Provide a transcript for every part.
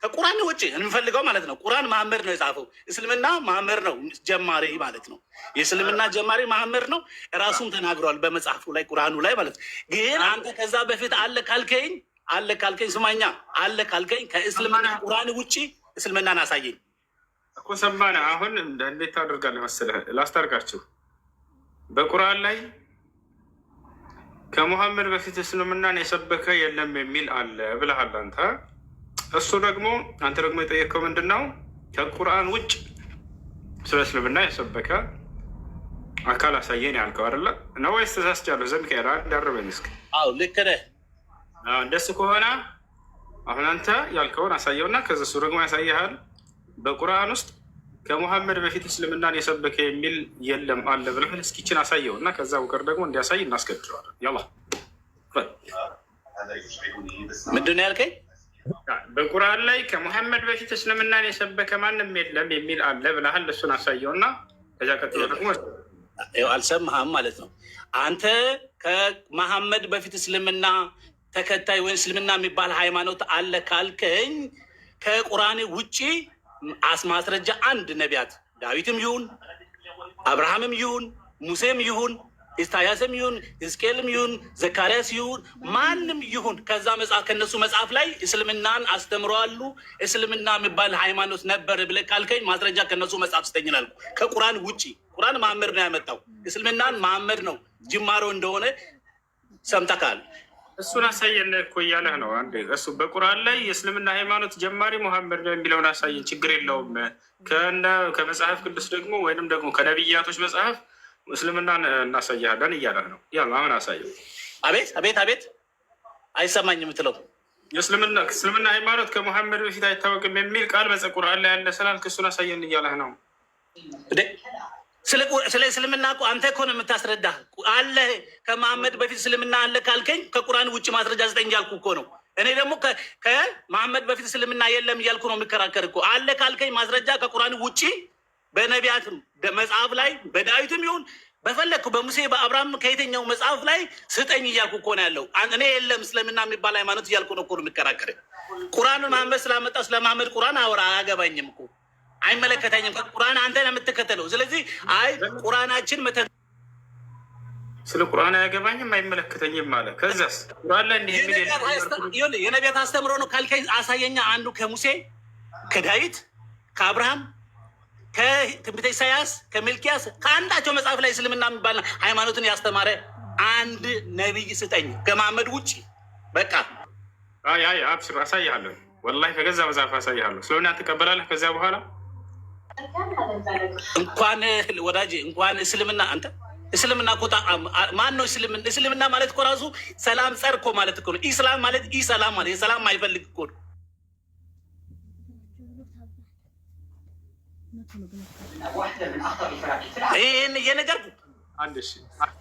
ከቁርአን ውጭ እንፈልገው ማለት ነው። ቁርአን መሐመድ ነው የጻፈው። እስልምና መሐመድ ነው ጀማሪ ማለት ነው። የእስልምና ጀማሪ መሐመድ ነው። ራሱም ተናግሯል በመጽሐፉ ላይ ቁርአኑ ላይ ማለት ነው። ግን አንተ ከዛ በፊት አለ ካልከኝ ስማኛ አለ ካልከኝ ከእስልምና ቁርአን ውጭ እስልምናን አሳየኝ እኮ ሰማና። አሁን እንዴት ታደርጋለህ መሰለህ? ላስታርቃችሁ። በቁርአን ላይ ከሙሐመድ በፊት እስልምናን የሰበከ የለም የሚል አለ ብለሃል አንተ። እሱ ደግሞ አንተ ደግሞ የጠየቀው ምንድን ነው? ከቁርአን ውጭ ስለ እስልምና የሰበከ አካል አሳየን ያልከው አይደለ ነው ወይስ ተሳስቻለሁ? ዘንድ ከራ እንዳረበኝ እስኪ። አዎ ልክ ነህ። እንደሱ ከሆነ አሁን አንተ ያልከውን አሳየውና ከዛ እሱ ደግሞ ያሳያል። በቁርአን ውስጥ ከሙሐመድ በፊት እስልምናን የሰበከ የሚል የለም አለ ብለህ እስኪ ይችን አሳየውና ከዛ ውቀር ደግሞ እንዲያሳይ እናስገድደዋለን። ያላ ምንድን ነው ያልከኝ? በቁርአን ላይ ከሙሐመድ በፊት እስልምናን የሰበከ ማንም የለም የሚል አለ ብለሃል። እሱን አሳየውና ከዛ ቀጥሎ ደግሞ አልሰማህም ማለት ነው። አንተ ከመሐመድ በፊት እስልምና ተከታይ ወይም እስልምና የሚባል ሃይማኖት አለ ካልከኝ ከቁርአን ውጪ ማስረጃ አንድ ነቢያት ዳዊትም ይሁን አብርሃምም ይሁን ሙሴም ይሁን ኢሳያስም ይሁን ሕዝቅኤልም ይሁን ዘካርያስ ይሁን ማንም ይሁን ከዛ መጽሐፍ ከነሱ መጽሐፍ ላይ እስልምናን አስተምረዋሉ። እስልምና የሚባል ሃይማኖት ነበር ብለህ ካልከኝ ማስረጃ ከነሱ መጽሐፍ ስጠኝ እላለሁ። ከቁርአን ውጪ ቁርአን መሐመድ ነው ያመጣው። እስልምናን መሐመድ ነው ጅማሮ እንደሆነ ሰምተካል። እሱን አሳየን እኮ እያለህ ነው። አንዴ እሱ በቁርአን ላይ የእስልምና ሃይማኖት ጀማሪ ሙሐመድ ነው የሚለውን አሳየን፣ ችግር የለውም። ከመጽሐፍ ቅዱስ ደግሞ ወይንም ደግሞ ከነቢያቶች መጽሐፍ እስልምናን እናሳያለን እያለህ ነው። ያው አሁን አሳየው። አቤት አቤት አቤት፣ አይሰማኝም የምትለው እስልምና ሃይማኖት ከሙሐመድ በፊት አይታወቅም የሚል ቃል በቁርአን ላይ ያለ ስላልክ እሱን አሳየን እያለህ ነው። ስለ እስልምና እኮ አንተ እኮ ነው የምታስረዳ አለ። ከመሐመድ በፊት እስልምና አለ ካልከኝ ከቁርአን ውጭ ማስረጃ ስጠኝ እያልኩ እኮ ነው። እኔ ደግሞ ከመሐመድ በፊት እስልምና የለም እያልኩ ነው የሚከራከር እኮ። አለ ካልከኝ ማስረጃ ከቁርአን ውጭ በነቢያትም መጽሐፍ ላይ በዳዊትም ይሁን በፈለግኩ በሙሴ በአብርሃም ከየትኛው መጽሐፍ ላይ ስጠኝ እያልኩ እኮ ነው ያለው። እኔ የለም እስልምና የሚባል ሃይማኖት እያልኩ ነው እኮ ነው የሚከራከር። ቁርአኑን መሐመድ ስላመጣው ስለ መሐመድ ቁርአን አወራ አያገባኝም እኮ አይመለከተኝም። ቁርአን አንተ ነው የምትከተለው። ስለዚህ አይ ቁርአናችን ስለ ቁርአን አያገባኝም አይመለከተኝም ማለት ከዛስ ቁርአን ላይ እንዲህ የሚል የነቢያት አስተምሮ ነው ካልከኝ አሳየኛ። አንዱ ከሙሴ ከዳዊት ከአብርሃም ከትንቢተ ኢሳያስ ከሚልኪያስ ከአንዳቸው መጽሐፍ ላይ እስልምና የሚባል ሃይማኖትን ያስተማረ አንድ ነቢይ ስጠኝ ከመሐመድ ውጭ። በቃ አይ አብሽር አሳይሃለሁ። ወላሂ ከገዛ መጽሐፍ አሳይሃለሁ። ስለሆነ ትቀበላለህ። ከዚያ በኋላ እንኳን ወዳጅ እንኳን እስልምና አንተ እስልምና እኮ ማን ነው እስልምና ማለት እኮ ራሱ ሰላም ጸር እኮ ማለት እኮ ነው። ኢስላም ማለት ኢሰላም ማለት የሰላም አይፈልግ እኮ ነው። ይህን እየነገርኩ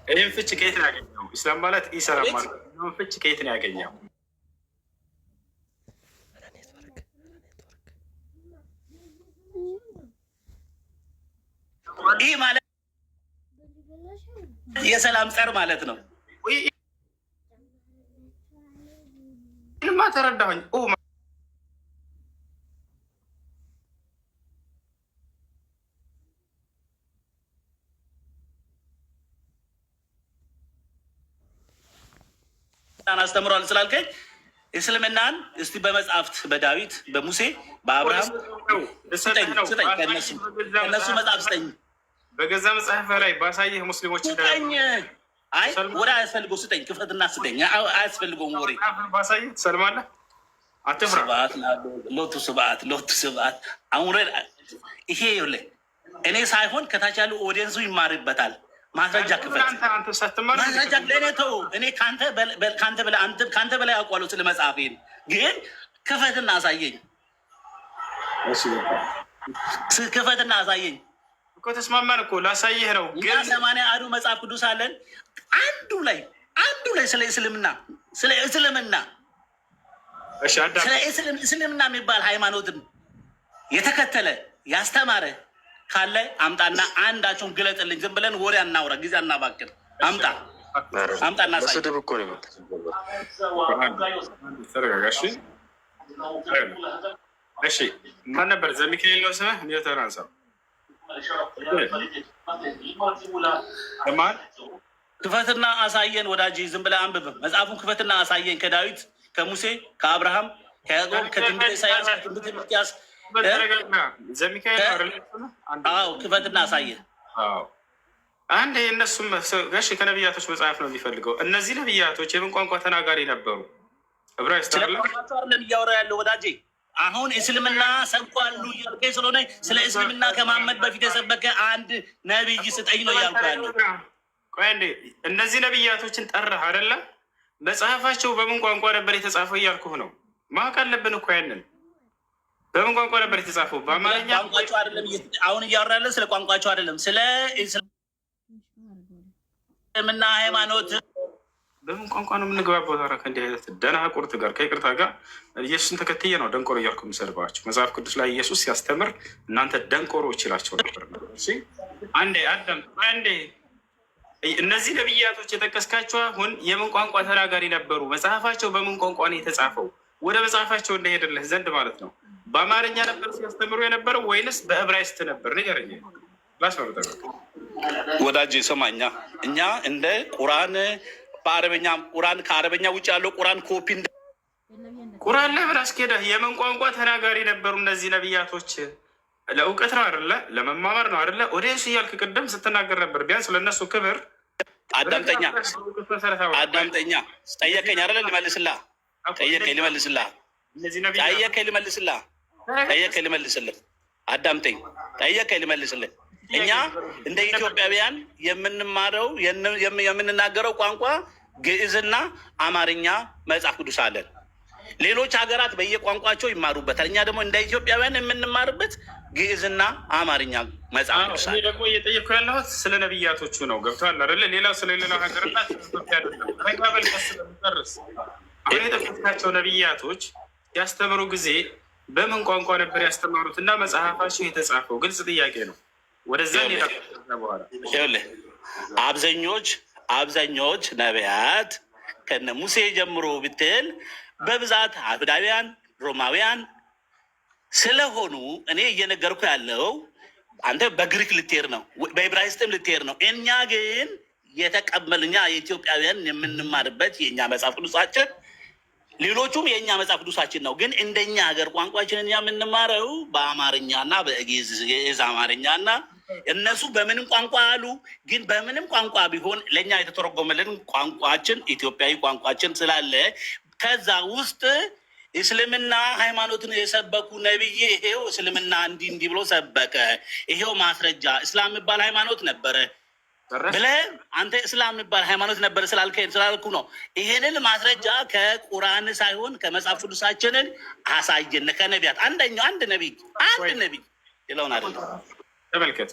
ይህን ፍች ከየት ነው ያገኘው? ኢስላም ማለት ኢሰላም ማለት ነው። ፍች ከየት ነው ያገኘው? ይህ ማለት የሰላም ጸር ማለት ነው። ይህማ ተረዳሁኝ። አስተምሯል ስላልከኝ እስልምናን እስቲ በመጽሐፍት በዳዊት በሙሴ በአብርሃም ስጠኝ ከእነሱ መጽሐፍ ስጠኝ። በገዛ መጽሐፍ ላይ ባሳየህ ሙስሊሞች ስጠኝ። አይ ወደ አያስፈልገው ስጠኝ፣ ክፈትና ስጠኝ። አያስፈልገውም ወሬ ባሳየህ ትሰልማለህ። አትፍራ። ሎቱ ስብዓት አሁን ይሄ ይኸውልህ እኔ ሳይሆን ከታች ያሉ ኦዲየንሱ ይማርበታል። ማስረጃ ክፈት። ማስረጃ ለእኔ ተው። እኔ ከአንተ በላይ አውቃለሁ ስለ መጽሐፍ። ግን ክፈትና አሳየኝ። ክፈትና አሳየኝ እኮ ተስማማን እኮ ላሳየህ ነው። ግን 80 መጽሐፍ ቅዱስ አለን። አንዱ ላይ ስለ እስልምና እስልምና የሚባል ሃይማኖትን የተከተለ ያስተማረ ካለ አምጣና አንዳቸውን ግለጥልኝ። ዝም ብለን ወሬ አናውራ፣ ጊዜ አናባክን። አምጣና ስድብ እኮ ነው። እሺ ማን ነበር? ዘሚካኤል ነው ስምህ? ሚውተር አንሳው። ማን? ክፈትና አሳየን ወዳጅ፣ ዝም ብለህ አንብብ። መጽሐፉን ክፈትና አሳየን። ከዳዊት ከሙሴ ከአብርሃም ከያዕቆብ ከትንቢተ ኢሳያስ ከትንቢተ ሚክያስ ዘሚካኤል። አዎ ክፈትና አሳየን። አንድ የእነሱም ጋሽ ከነቢያቶች መጽሐፍ ነው የሚፈልገው። እነዚህ ነቢያቶች የምን ቋንቋ ተናጋሪ ነበሩ? ዕብራይስጥ አይደለም እያወራ ያለው ወዳጄ። አሁን እስልምና ሰብኳሉ እያልከኝ ስለሆነ ስለ እስልምና ከመሐመድ በፊት የሰበከ አንድ ነቢይ ስጠኝ ነው እያልኩ ያለው። ቆይ እንዴ እነዚህ ነቢያቶችን ጠራህ አይደለ? መጽሐፋቸው በምን ቋንቋ ነበር የተጻፈው እያልኩህ ነው። ማወቅ አለብን እኮ ያንን። በምን ቋንቋ ነበር የተጻፈው? በአማርኛ። ቋንቋቸው አይደለም አሁን እያወራ ያለን፣ ስለ ቋንቋቸው አይደለም፣ ስለ እስልምና ሃይማኖት። በምን ቋንቋ ነው የምንግባባው? ታዲያ ከእንዲህ አይነት ደናቁርት ጋር ከይቅርታ ጋር ኢየሱስን ተከትዬ ነው ደንቆሮ እያልኩ የምሰድባቸው። መጽሐፍ ቅዱስ ላይ ኢየሱስ ሲያስተምር እናንተ ደንቆሮች ይላቸው ነበር። አንዴ አዳም አንዴ እነዚህ ነቢያቶች የጠቀስካቸው አሁን የምን ቋንቋ ተናጋሪ ነበሩ? መጽሐፋቸው በምን ቋንቋ ነው የተጻፈው? ወደ መጽሐፋቸው እንደሄደልህ ዘንድ ማለት ነው። በአማርኛ ነበር ሲያስተምሩ የነበረው ወይንስ በዕብራይስጥ ነበር? ንገረኝ። ወዳጅ ሰማኛ። እኛ እንደ ቁርአን በአረበኛ ቁርአን ከአረበኛ ውጭ ያለው ቁርአን ኮፒ ቁርአን ላይ ምን አስኬደህ? የምን ቋንቋ ተናጋሪ ነበሩ እነዚህ ነቢያቶች? ለእውቀት ነው አይደለ? ለመማማር ነው አይደለ? ኦዲየንስ እያልክ ቅድም ስትናገር ነበር። ቢያንስ ለእነሱ ክብር አዳምጠኛ። ጠየቀኝ አይደለ? ልመልስልህ። ጠየቀኝ ልመልስልህ። ጠየቀኝ ልመልስልህ። አዳምጠኝ። ጠየቀኝ ልመልስልህ። እኛ እንደ ኢትዮጵያውያን የምንማረው የምንናገረው ቋንቋ ግዕዝና አማርኛ መጽሐፍ ቅዱስ አለን። ሌሎች ሀገራት በየቋንቋቸው ይማሩበታል። እኛ ደግሞ እንደ ኢትዮጵያውያን የምንማርበት ግዕዝና አማርኛ መጽሐፍ ቅዱስ አለ። ደግሞ እየጠየኩ ያለሁት ስለ ነቢያቶቹ ነው። ገብቶሃል አይደለ? ሌላው ስለሌላ ሀገርና ኢትዮጵያ አይደለም። ስለሚጨርስ አሁን የጠቀስካቸው ነቢያቶች ያስተምሩ ጊዜ በምን ቋንቋ ነበር ያስተማሩት እና መጽሐፋቸው የተጻፈው? ግልጽ ጥያቄ ነው። ወደዛ በኋላ አብዛኞች ነቢያት ከነ ሙሴ ጀምሮ ብትል በብዛት አይሁዳውያን፣ ሮማውያን ስለሆኑ እኔ እየነገርኩ ያለው አንተ በግሪክ ልትሄድ ነው፣ በዕብራይስጥም ልትሄድ ነው። እኛ ግን የተቀበልኛ የኢትዮጵያውያን የምንማርበት የእኛ መጽሐፍ ቅዱሳችን፣ ሌሎቹም የእኛ መጽሐፍ ቅዱሳችን ነው። ግን እንደኛ ሀገር ቋንቋችን እኛ የምንማረው በአማርኛና በግዕዝ አማርኛና እነሱ በምንም ቋንቋ አሉ። ግን በምንም ቋንቋ ቢሆን ለእኛ የተተረጎመልን ቋንቋችን ኢትዮጵያዊ ቋንቋችን ስላለ ከዛ ውስጥ እስልምና ሃይማኖትን የሰበኩ ነብይ ይሄው እስልምና እንዲህ ብሎ ሰበከ፣ ይሄው ማስረጃ እስላም የሚባል ሃይማኖት ነበረ ብለህ አንተ እስላም የሚባል ሃይማኖት ነበረ ስላልኩ ነው። ይሄንን ማስረጃ ከቁርአን ሳይሆን ከመጽሐፍ ቅዱሳችንን አሳየን። ከነቢያት አንድ ነቢይ ይለውን አይደለም። ተመልከት፣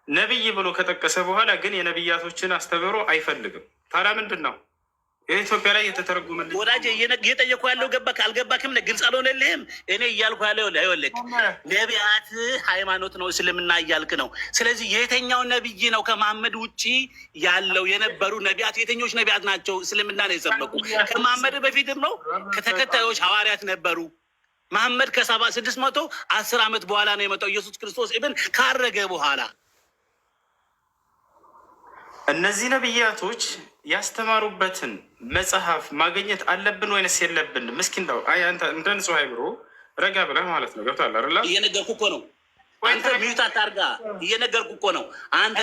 ነቢይ ብሎ ከጠቀሰ በኋላ ግን የነቢያቶችን አስተምህሮ አይፈልግም። ታዲያ ምንድን ነው የኢትዮጵያ ላይ የተተረጎመልኝ? ወዳጄ እየጠየኩ ያለው ገባህ አልገባክም? ግልጽ አልሆነልህም? እኔ እያልኩ ያለው ይኸውልህ ነቢያት ሃይማኖት ነው እስልምና እያልክ ነው። ስለዚህ የተኛው ነቢይ ነው ከመሐመድ ውጭ ያለው የነበሩ ነቢያት የተኞች ነቢያት ናቸው እስልምና ነው የሰበኩ? ከመሐመድ በፊትም ነው ከተከታዮች ሐዋርያት ነበሩ። መሐመድ ከ610 ዓመት በኋላ ነው የመጣው። ኢየሱስ ክርስቶስ ኢብን ካረገ በኋላ እነዚህ ነቢያቶች ያስተማሩበትን መጽሐፍ ማግኘት አለብን ወይንስ የለብን? ምስኪን ነው እንደ ንጹህ አይምሮ ረጋ ብለህ ማለት ነው። ገብቶሃል አይደል? እየነገርኩህ እኮ ነው። አንተ ሚዩት አታርጋ። እየነገርኩህ እኮ ነው። አንተ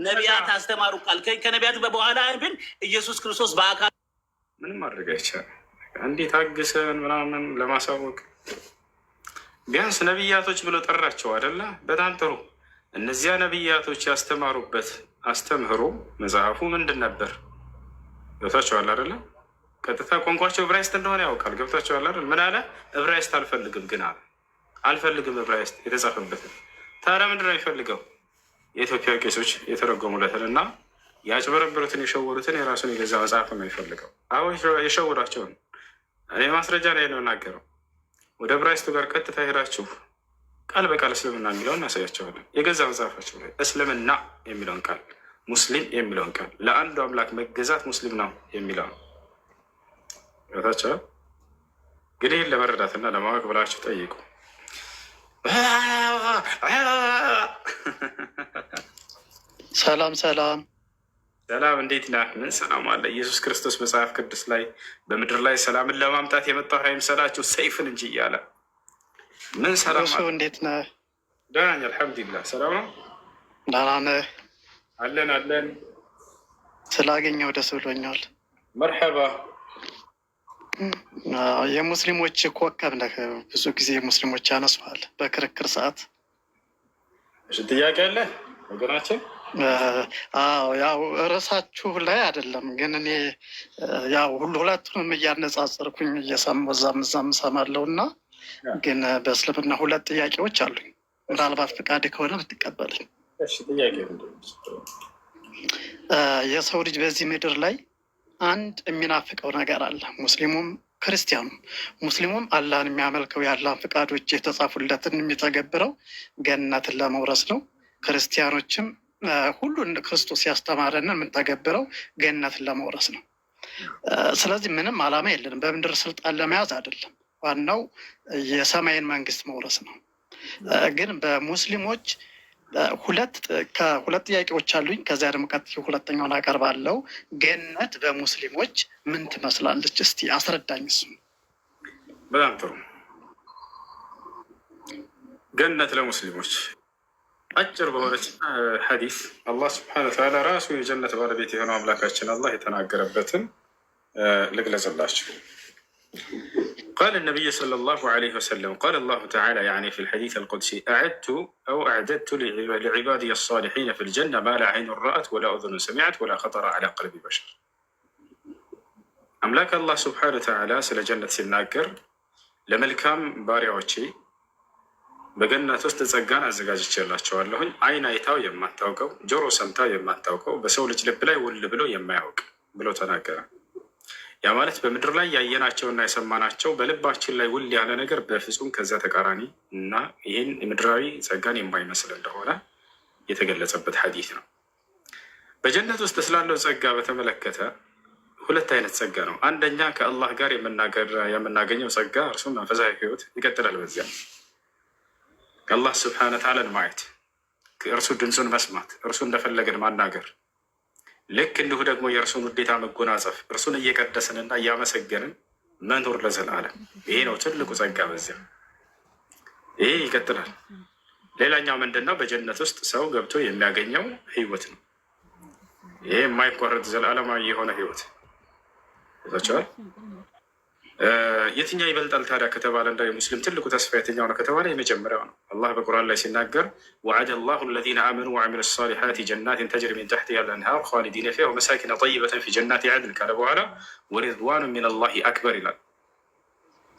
ነቢያት አስተማሩ ካልከኝ ከነቢያቱ በኋላ ግን ኢየሱስ ክርስቶስ በአካል ምንም ማድረግ አይቻልም። እንዴት ታግሰን ምናምን ለማሳወቅ ቢያንስ ነቢያቶች ብሎ ጠራቸው አይደለ? በጣም ጥሩ። እነዚያ ነቢያቶች ያስተማሩበት አስተምህሮ መጽሐፉ ምንድን ነበር? ገብታችኋል አይደለ? ቀጥታ ቋንቋቸው ዕብራይስጥ እንደሆነ ያውቃል። ገብታችኋል አይደል? ምን አለ? ዕብራይስጥ አልፈልግም ግን አለ። አልፈልግም ዕብራይስጥ የተጻፈበትን። ታዲያ ምንድን ነው የሚፈልገው? የኢትዮጵያ ቄሶች የተረጎሙለትን እና ያጭበረበሩትን የሸወሩትን የራሱን የገዛ መጽሐፍ ነው የሚፈልገው። አዎ የሸወራቸውን እኔ ማስረጃ ላይ ነው የምናገረው። ወደ ዕብራይስጡ ጋር ቀጥታ ሄዳችሁ ቃል በቃል እስልምና የሚለውን እናሳያቸዋለን። የገዛ መጽሐፋቸው ላይ እስልምና የሚለውን ቃል፣ ሙስሊም የሚለውን ቃል፣ ለአንዱ አምላክ መገዛት ሙስሊም ነው የሚለውን ታቸዋል። እንግዲህ ለመረዳትና ለማወቅ ብላችሁ ጠይቁ። ሰላም ሰላም ሰላም፣ እንዴት ነህ? ምን ሰላም አለ? ኢየሱስ ክርስቶስ መጽሐፍ ቅዱስ ላይ በምድር ላይ ሰላምን ለማምጣት የመጣው አይምሰላችሁ ሰይፍን እንጂ እያለ ምን ሰላም አለ? እንዴት ነህ? ደህና ነኝ አልሐምዱሊላህ። ሰላም ነው? ደህና ነህ? አለን አለን። ስላገኘው ደስ ብሎኛል። መርሐባ። የሙስሊሞች ኮከብ ነህ። ብዙ ጊዜ ሙስሊሞች ያነሱሃል በክርክር ሰዓት። እሺ፣ ጥያቄ አለ ወገናችን? አዎ፣ ያው ርዕሳችሁ ላይ አይደለም ግን እኔ ያው ሁለቱንም እያነጻጸርኩኝ እየሰማሁ እዛም እሰማለሁ እና ግን በእስልምና ሁለት ጥያቄዎች አሉኝ። ምናልባት ፈቃድ ከሆነ ብትቀበልኝ። እሺ፣ ጥያቄ የሰው ልጅ በዚህ ምድር ላይ አንድ የሚናፍቀው ነገር አለ። ሙስሊሙም ክርስቲያኑም። ሙስሊሙም አላህን የሚያመልከው የአላህን ፍቃዶች የተጻፉለትን የሚተገብረው ገነትን ለመውረስ ነው። ክርስቲያኖችም ሁሉን ክርስቶስ ያስተማረንን የምንተገብረው ገነትን ለመውረስ ነው። ስለዚህ ምንም ዓላማ የለንም። በምድር ስልጣን ለመያዝ አይደለም። ዋናው የሰማይን መንግስት መውረስ ነው። ግን በሙስሊሞች ከሁለት ጥያቄዎች አሉኝ። ከዚያ ደግሞ ቀጥሎ ሁለተኛውን አቀርባለሁ። ገነት በሙስሊሞች ምን ትመስላለች? እስቲ አስረዳኝ። እሱ በጣም ጥሩ። ገነት ለሙስሊሞች አጭር በሆነች ሐዲስ አላህ ስብሐነ ወተዓላ ራሱ የጀነት ባለቤት የሆነው አምላካችን አላህ የተናገረበትን ልግለጽላችሁ። قال النبي صلى الله عليه وسلم قال الله تعالى يعني في الحديث القدسي أعددت لعبادي الصالحين في الجنة ما لا عين رأت ولا أذن سمعت ولا خطر على قلب بشر. أملاك الله سبحانه وتعالى سل جنة سناكر لملكام باريوتشي በገነት ውስጥ ጸጋን አዘጋጅቼላቸዋለሁኝ። አይን አይታው የማታውቀው ጆሮ ሰምታው የማታውቀው በሰው ልጅ ልብ ላይ ውል ብሎ የማያውቅ ብሎ ተናገረ። ያ ማለት በምድር ላይ ያየናቸውና የሰማናቸው በልባችን ላይ ውል ያለ ነገር በፍጹም ከዚያ ተቃራኒ እና ይህን ምድራዊ ጸጋን የማይመስል እንደሆነ የተገለጸበት ሐዲስ ነው። በጀነት ውስጥ ስላለው ጸጋ በተመለከተ ሁለት አይነት ጸጋ ነው። አንደኛ ከአላህ ጋር የምናገኘው ጸጋ እርሱም መንፈሳዊ ሕይወት ይቀጥላል። በዚያ አላህ ስብሐነ ወተዓላን ማየት፣ እርሱ ድምፁን መስማት፣ እርሱ እንደፈለገን ማናገር፣ ልክ እንዲሁ ደግሞ የእርሱን ውዴታ መጎናጸፍ፣ እርሱን እየቀደስንና እያመሰገንን መኖር ለዘላለም። ይሄ ነው ትልቁ ጸጋ። በዚያ ይሄ ይቀጥላል። ሌላኛው ምንድን ነው? በጀነት ውስጥ ሰው ገብቶ የሚያገኘው ህይወት ነው። ይሄ የማይቋረጥ ዘላለማዊ የሆነ ህይወት ይዛቸዋል። የትኛው ይበልጣል ታዲያ ከተባለ እንደ የሙስሊም ትልቁ ተስፋ የትኛው ነው ከተባለ የመጀመሪያው ነው። አላህ በቁርአን ላይ ሲናገር ወዐደ ላሁ አለዚነ አመኑ ወዐሚሉ ሷሊሓት ጀናትን ተጅሪ ሚን ተሕቲሃ አልአንሃር ኻሊዲነ ፊሃ ወመሳኪነ ጠይበተን ፊ ጀናት ዐድን ካለ በኋላ ወሪድዋኑ ሚነላሂ አክበር ይላል።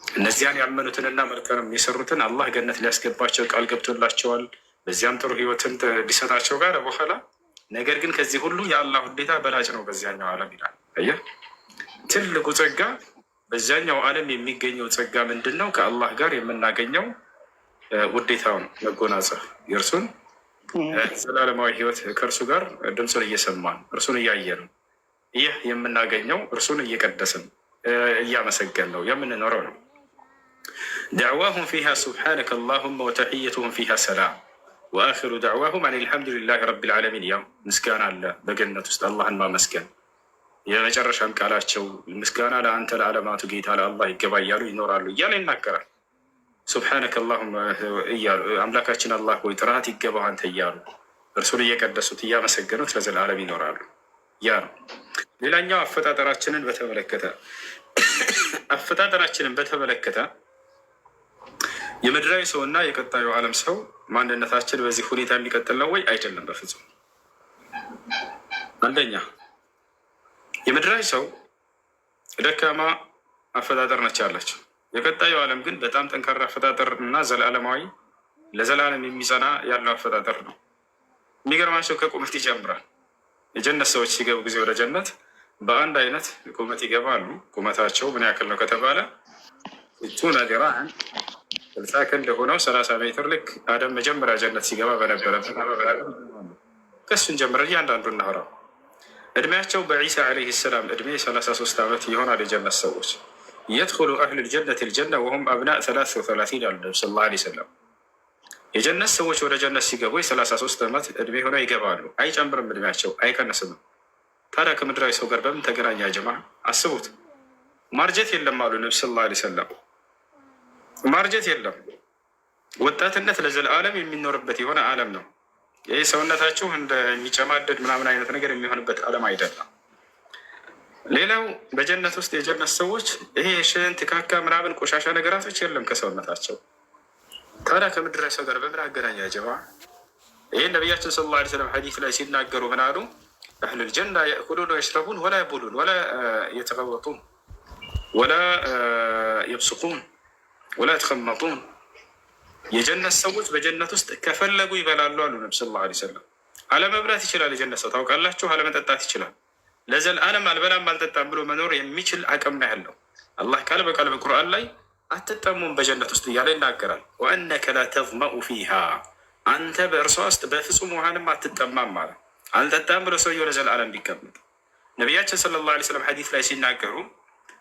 እነዚያን ያመኑትንና መልካም የሰሩትን አላህ ገነት ሊያስገባቸው ቃል ገብቶላቸዋል። በዚያም ጥሩ ህይወትን ሊሰጣቸው ጋር በኋላ ነገር ግን ከዚህ ሁሉ የአላህ ውዴታ በላጭ ነው በዚያኛው ዓለም ይላል። አየህ፣ ትልቁ ጸጋ በዚያኛው ዓለም የሚገኘው ጸጋ ምንድን ነው? ከአላህ ጋር የምናገኘው ውዴታውን መጎናጸፍ፣ የእርሱን ዘላለማዊ ህይወት ከእርሱ ጋር ድምፁን እየሰማን እርሱን እያየን ይህ የምናገኘው እርሱን እየቀደስን እያመሰገን ነው የምንኖረው ነው። ደዕዋሁም ፊሃ ሱብሓነከ አላሁመ ወተሕየቱሁም ፊሃ ሰላም ወአኺሩ ደዕዋሁም አን አልሐምዱሊላሂ ረቢል ዓለሚን። ያው ምስጋና አለ በገነት ውስጥ አላህን ማመስገን፣ የመጨረሻም ቃላቸው ምስጋና ለአንተ ለዓለማቱ ጌታ ለአላህ ይገባ እያሉ ይኖራሉ እያለ ይናገራል። ሱብሓነከ አላሁመ እያሉ አምላካችን አላህ ሆይ ጥራት ይገባው አንተ እያሉ እርሱን እየቀደሱት እያመሰገኑት ለዘላለም ይኖራሉ። ያ ነው። ሌላኛው አፈጣጠራችንን በተመለከተ የምድራዊ ሰውና የቀጣዩ ዓለም ሰው ማንነታችን በዚህ ሁኔታ የሚቀጥል ነው ወይ? አይደለም፣ በፍጹም። አንደኛ የምድራዊ ሰው ደካማ አፈጣጠር ነች ያላቸው። የቀጣዩ ዓለም ግን በጣም ጠንካራ አፈጣጠር እና ዘላለማዊ ለዘላለም የሚጸና ያለው አፈጣጠር ነው። የሚገርማቸው ከቁመት ይጨምራል። የጀነት ሰዎች ሲገቡ ጊዜ ወደ ጀነት በአንድ አይነት ቁመት ይገባሉ። ቁመታቸው ምን ያክል ነው ከተባለ ነገራ 60 ክንድ ሆነው 30 ሜትር ልክ አደም መጀመሪያ ጀነት ሲገባ በነበረበት ከሱን ጀምረ እያንዳንዱ እናወራው። እድሜያቸው በዒሳ ዓለይሂ ሰላም እድሜ 33 ዓመት ይሆናል። የጀነት ሰዎች የድኹሉ አህሉል ጀነት ልጀነ ወሁም አብናእ 33 ያሉ ነቢ ሰለላሁ ዓለይሂ ወሰለም የጀነት ሰዎች ወደ ጀነት ሲገቡ የ33 ዓመት እድሜ ሆነው ይገባሉ። አይጨምርም፣ እድሜያቸው አይቀንስም። ታዲያ ከምድራዊ ሰው ጋር በምን ተገናኛ ጀማ? አስቡት። ማርጀት የለም አሉ ነቢ ሰለላሁ ዐለይሂ ወሰለም። ማርጀት የለም። ወጣትነት ለዘለዓለም የሚኖርበት የሆነ ዓለም ነው። ይህ ሰውነታችሁ እንደሚጨማደድ ምናምን አይነት ነገር የሚሆንበት ዓለም አይደለም። ሌላው በጀነት ውስጥ የጀነት ሰዎች ይሄ ሽንት፣ ካካ ምናምን ቆሻሻ ነገራቶች የለም ከሰውነታቸው። ታዲያ ከምድራዊ ሰው ጋር በምን አገናኛ ጀማ? ይህ ነቢያችን ሰለላሁ ዐለይሂ ወሰለም ሐዲስ ላይ ሲናገሩ ምን አሉ? አህሉል ጀና የእኩሉን ወየሽረቡን ወላ የቡሉን ወላ የተቀወጡን ወላ የብስቁን ወላ የተኸመጡን። የጀነት ሰዎች በጀነት ውስጥ ከፈለጉ ይበላሉ አሉ ነቢ ሰለላሁ ዐለይሂ ወሰለም። አለመብላት ይችላል የጀነት ሰው ታውቃላችሁ። አለመጠጣት ይችላል። ለዘለዓለም አልበላም አልጠጣም ብሎ መኖር የሚችል አቅም ነው ያለው። አላህ ቃል በቃል በቁርአን ላይ አትጠሙም በጀነት ውስጥ እያለ ይናገራል። ወአነከ ላ ተዝመኡ ፊሃ፣ አንተ በእርሷ ውስጥ በፍጹም ውሃንም አትጠማም ማለት አልጠጣም ብሎ ሰውየው ለዘለዓለም ቢቀመጥ። ነቢያችን ሰለላሁ ዐለይሂ ወሰለም ሐዲስ ላይ ሲናገሩ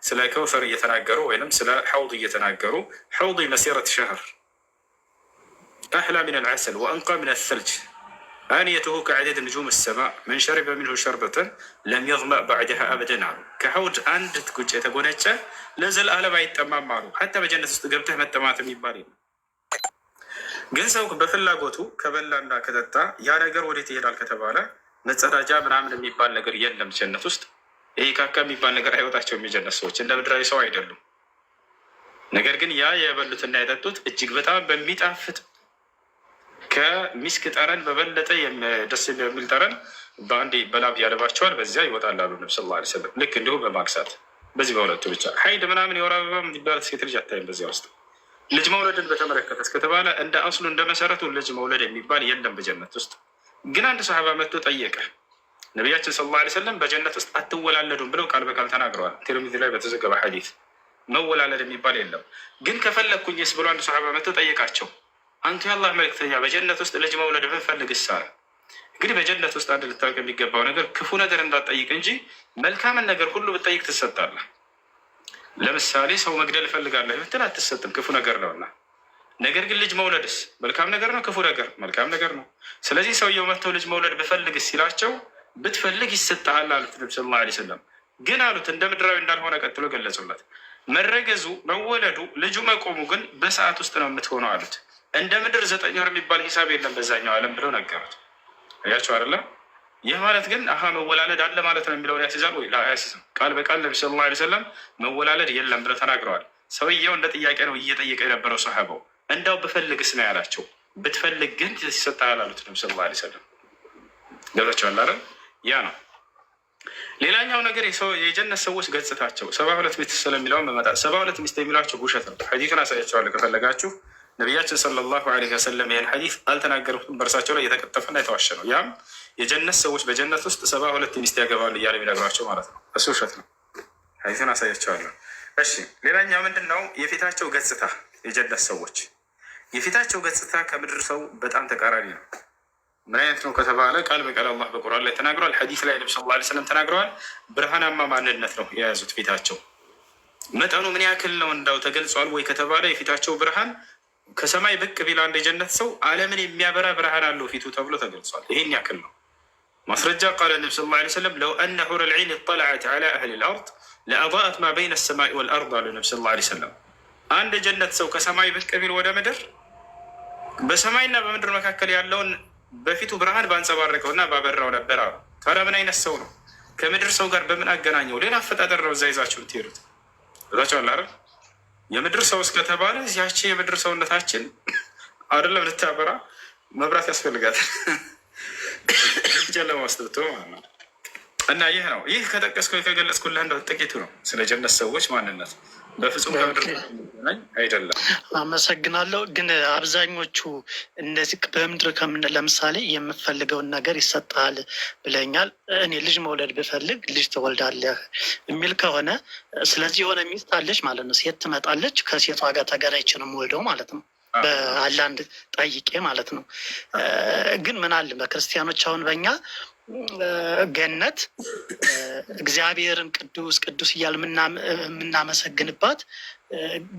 ስለ ከውሰር እየተናገሩ ወይም ስለ ሐውድ እየተናገሩ ሐውድ መሲረት ሸህር አሕላ ሚን አልዓሰል ወአንቃ ሚን አልሰልጅ አንየቱሁ ከዐደድ ንጁም ሰማእ መን ሸሪበ ሚንሁ ሸርበተን ለም የዝመእ በዕደሃ አበደን አሉ። ከሐውድ አንድ ጉጭ የተጎነጨ ለዘለዓለም አይጠማም አሉ። ሐታ በጀነት ውስጥ ገብተህ መጠማት የሚባል የለም። ግን ሰው በፍላጎቱ ከበላና ከጠጣ ያ ነገር ወዴት ይሄዳል ከተባለ መጸዳጃ ምናምን የሚባል ነገር የለም ጀነት ውስጥ። ይሄ ካካ የሚባል ነገር አይወጣቸውም። የጀነት ሰዎች እንደ ምድራዊ ሰው አይደሉም። ነገር ግን ያ የበሉትና የጠጡት እጅግ በጣም በሚጣፍጥ ከሚስክ ጠረን በበለጠ ደስ የሚል ጠረን በአንድ በላብ ያለባቸዋል፣ በዚያ ይወጣል አሉ ነቢ ሰለላሁ ዐለይሂ ወሰለም። ልክ እንዲሁ በማክሳት በዚህ በሁለቱ ብቻ ሀይድ ምናምን የወር አበባ የሚባል ሴት ልጅ አታይም በዚያ ውስጥ። ልጅ መውለድን በተመለከተ እስከተባለ እንደ አስሉ እንደ መሰረቱ ልጅ መውለድ የሚባል የለም በጀነት ውስጥ። ግን አንድ ሰሃባ መጥቶ ጠየቀ። ነቢያችን ሰለላሁ ዐለይሂ ወሰለም በጀነት ውስጥ አትወላለዱም ብለው ቃል በቃል ተናግረዋል። ትርሚዚ ላይ በተዘገበ ሐዲስ መወላለድ የሚባል የለም። ግን ከፈለግኩኝስ ብሎ አንድ ሰሃባ መጥቶ ጠየቃቸው። አንቱ የአላህ መልእክተኛ በጀነት ውስጥ ልጅ መውለድ ብንፈልግ ይሳል። እንግዲህ በጀነት ውስጥ አንድ ልታውቅ የሚገባው ነገር ክፉ ነገር እንዳትጠይቅ እንጂ መልካምን ነገር ሁሉ ብትጠይቅ ትሰጣለህ። ለምሳሌ ሰው መግደል እፈልጋለሁ ብትል አትሰጥም፣ ክፉ ነገር ነውና። ነገር ግን ልጅ መውለድስ መልካም ነገር ነው፣ ክፉ ነገር መልካም ነገር ነው። ስለዚህ ሰውየው መጥተው ልጅ መውለድ ብፈልግስ ሲላቸው ብትፈልግ ይሰጥሃል አሉት ነቢ ሰለላሁ ዐለይሂ ወሰለም። ግን አሉት እንደ ምድራዊ እንዳልሆነ ቀጥሎ ገለጹለት። መረገዙ መወለዱ ልጁ መቆሙ ግን በሰዓት ውስጥ ነው የምትሆነው አሉት። እንደ ምድር 9 ወር የሚባል ሂሳብ የለም በዛኛው ዓለም ብለው ነገሩት። አያቸው አይደለም። ይህ ማለት ግን መወላለድ አለ ማለት ነው የሚለውን ያስይዛል ወይ? አያስይዝም። ቃል በቃል ነቢ ሰለላሁ ዐለይሂ ወሰለም መወላለድ የለም ብለው ተናግረዋል። ሰውየው እንደ ጥያቄ ነው እየጠየቀ የነበረው ሰሃባው። እንዳው ብፈልግስ ነው ያላቸው። ብትፈልግ ግን ይሰጥሃል አሉት ነቢ ሰለላሁ ዐለይሂ ወሰለም። ገብታችኋል አይደል? ያ ነው። ሌላኛው ነገር የጀነት ሰዎች ገጽታቸው 72 ሚስት ስለሚለውን መመጣት 72 ሚስት የሚሏቸው ውሸት ነው። ሐዲሱን አሳያቸዋለሁ ከፈለጋችሁ። ነቢያችን ሰለላሁ ዐለይሂ ወሰለም ይህን ሐዲስ አልተናገሩትም። በእርሳቸው ላይ የተቀጠፈና የተዋሸ ነው። ያም የጀነት ሰዎች በጀነት ውስጥ 72 ሚስት ያገባሉ እያለ የሚነግሯቸው ማለት ነው። እሱ ውሸት ነው። ሐዲሱን አሳያቸዋለሁ። እሺ፣ ሌላኛው ምንድን ነው? የፊታቸው ገጽታ የጀነት ሰዎች የፊታቸው ገጽታ ከምድር ሰው በጣም ተቃራኒ ነው። ምን አይነት ነው ከተባለ ቃል በቃል አላህ በቁርአን ላይ ተናግረዋል። ሐዲስ ላይ ነብዩ ሰለላሁ ዐለይሂ ወሰለም ተናግረዋል። ብርሃናማ ማንነት ነው የያዙት። ፊታቸው መጠኑ ምን ያክል ነው እንዳው ተገልጿል ወይ ከተባለ የፊታቸው ብርሃን ከሰማይ ብቅ ቢል አንድ የጀነት ሰው ዓለምን የሚያበራ ብርሃን አለው ፊቱ ተብሎ ተገልጿል። ይሄን ያክል ነው ማስረጃ። ቃለ ነብዩ ሰለላሁ ዐለይሂ ወሰለም ለው አነ ሑረል ዐይን ኢጠለዐት ዐላ አህሊል አርድ ለአضአት ማ በይነ ሰማኢ ወልአርድ አሉ ነብዩ ሰለላሁ ዐለይሂ ወሰለም። አንድ የጀነት ሰው ከሰማይ ብቅ ቢል ወደ ምድር በሰማይና በምድር መካከል ያለውን በፊቱ ብርሃን ባንጸባረቀው እና ባበራው ነበር አሉ። ታዲያ ምን አይነት ሰው ነው? ከምድር ሰው ጋር በምን አገናኘው? ሌላ አፈጣጠር ነው እዛ ይዛችሁ ትሄዱት እዛቸዋል አይደል? የምድር ሰው እስከተባለ ያቺ የምድር ሰውነታችን አይደለም ልታበራ መብራት ያስፈልጋታል ጨለማ ውስጥ ብትሆን ማለት ነው። እና ይህ ነው። ይህ ከጠቀስኩ ከገለጽኩልህ እንደው ጥቂቱ ነው ስለ ጀነት ሰዎች ማንነት። በፍጹም ከምድር አይደለም። አመሰግናለሁ። ግን አብዛኞቹ እነዚህ በምድር ከምን ለምሳሌ የምትፈልገውን ነገር ይሰጣል ብለኛል። እኔ ልጅ መውለድ ብፈልግ ልጅ ትወልዳለህ የሚል ከሆነ ስለዚህ የሆነ ሚስት አለች ማለት ነው። ሴት ትመጣለች፣ ከሴቷ ጋር ተገናኝቼ ነው የምወልደው ማለት ነው። በአላንድ ጠይቄ ማለት ነው። ግን ምን አለ በክርስቲያኖች አሁን በእኛ ገነት እግዚአብሔርን ቅዱስ ቅዱስ እያል የምናመሰግንባት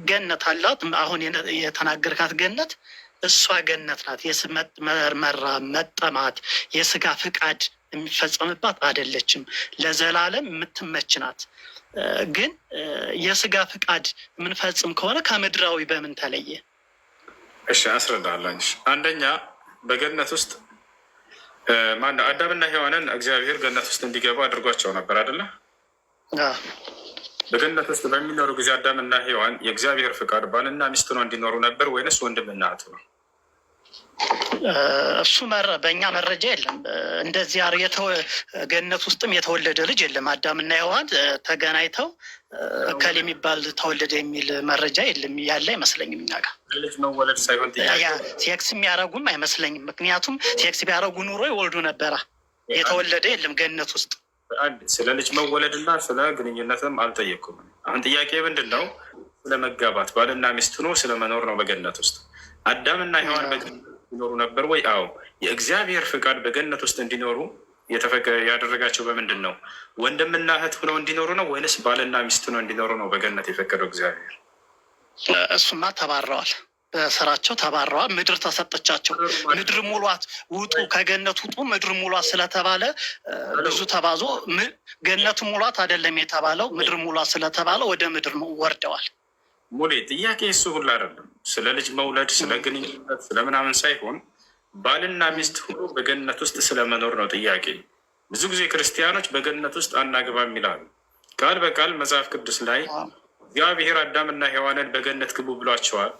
ገነት አላት። አሁን የተናገርካት ገነት እሷ ገነት ናት። የመራ መጠማት የስጋ ፍቃድ የሚፈጸምባት አይደለችም። ለዘላለም የምትመች ናት። ግን የስጋ ፍቃድ የምንፈጽም ከሆነ ከምድራዊ በምን ተለየ? እሺ አስረዳለኝ። አንደኛ በገነት ውስጥ ማነው አዳምና ሔዋንን እግዚአብሔር ገነት ውስጥ እንዲገቡ አድርጓቸው ነበር አይደለ? በገነት ውስጥ በሚኖሩ ጊዜ አዳምና ሔዋን የእግዚአብሔር ፍቃድ ባልና ሚስት ነው እንዲኖሩ ነበር ወይንስ ወንድምና እህት ነው? እሱ በእኛ መረጃ የለም። እንደዚህ ገነት ውስጥም የተወለደ ልጅ የለም። አዳምና ሔዋን ተገናኝተው እከሌ የሚባል ተወለደ የሚል መረጃ የለም። ያለ አይመስለኝም። እኛ ጋር ልጅ መወለድ ሳይሆን ሴክስ የሚያደርጉም አይመስለኝም። ምክንያቱም ሴክስ ቢያደርጉ ኑሮ ይወልዱ ነበራ። የተወለደ የለም ገነት ውስጥ። ስለ ልጅ መወለድና ስለ ግንኙነትም አልጠየቅኩም። አሁን ጥያቄ ምንድን ነው? ስለ መጋባት ባልና ሚስት ሆኖ ስለመኖር ነው በገነት ውስጥ። አዳምና ሔዋን በገነት ይኖሩ ነበር ወይ? አዎ። የእግዚአብሔር ፍቃድ በገነት ውስጥ እንዲኖሩ ያደረጋቸው በምንድን ነው? ወንድምና እህት ሆነው እንዲኖሩ ነው ወይንስ ባልና ሚስት ሆነው እንዲኖሩ ነው በገነት የፈቀደው እግዚአብሔር? እሱማ ተባረዋል፣ በስራቸው ተባረዋል። ምድር ተሰጠቻቸው። ምድር ሙሏት፣ ውጡ ከገነት ውጡ፣ ምድር ሙሏት ስለተባለ ብዙ ተባዞ ገነቱ ሙሏት አይደለም የተባለው፣ ምድር ሙሏት ስለተባለ ወደ ምድር ወርደዋል። ሙሌ ጥያቄ እሱ ሁሉ አይደለም። ስለ ልጅ መውለድ ስለ ግንኙነት ስለምናምን ሳይሆን ባልና ሚስት ሁሉ በገነት ውስጥ ስለመኖር ነው ጥያቄ። ብዙ ጊዜ ክርስቲያኖች በገነት ውስጥ አናግባም ይላሉ። ቃል በቃል መጽሐፍ ቅዱስ ላይ እግዚአብሔር አዳምና ሔዋንን በገነት ግቡ ብሏቸዋል።